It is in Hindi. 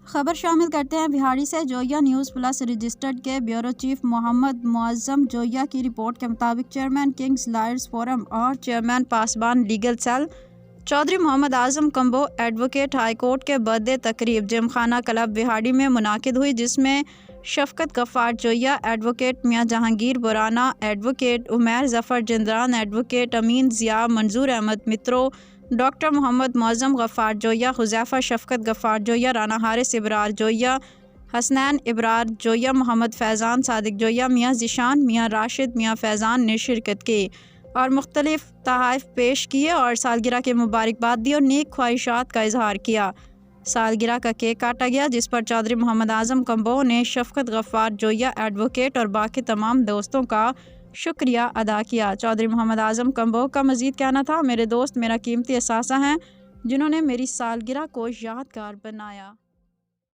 खबर शामिल करते हैं बिहाड़ी से। जोया न्यूज़ प्लस रजिस्टर्ड के ब्यूरो चीफ मोहम्मद मुअज्जम जोया की रिपोर्ट के मुताबिक चेयरमैन किंग्स लॉयर्स फोरम और chairman Pasban legal cell Chaudhary Mohammad Azam Kamboh advocate high court के बर्थडे तकरीब जिमखाना क्लब बिहाड़ी में मुनाकिद हुई, जिसमें शफकत गफ्फार जोया, एडवोकेट मियाँ जहांगीर बुराना, एडवोकेट उमैर जफ़र जिंदरान, एडवोकेट अमीन ज़िया, मंजूर अहमद मित्रो, डॉक्टर मोहम्मद मुअज्जम गफ्फार जोया, हुज़ैफ़ा शफकत गफ्फार जोया, राना हारिस इब्रार जोया, हसनैन इब्रार जोया, मोहम्मद फैज़ान सादिक जोया, मियाँ ज़िशान, मियाँ राशिद, मियाँ फैज़ान ने शिरकत की और मुख्तलिफ तोहफ़े पेश किए और सालगिरह के मुबारकबाद दी और नेक ख्वाहिशात का इजहार किया। सालगिरह का केक काटा गया, जिस पर चौधरी मोहम्मद आजम कम्बो ने शफकत गफ्फार जोया, एडवोकेट और बाकी तमाम दोस्तों का शुक्रिया अदा किया। चौधरी मोहम्मद आजम कम्बो का मज़ीद कहना था, मेरे दोस्त मेरा कीमती असासा हैं जिन्होंने मेरी सालगिरह को यादगार बनाया।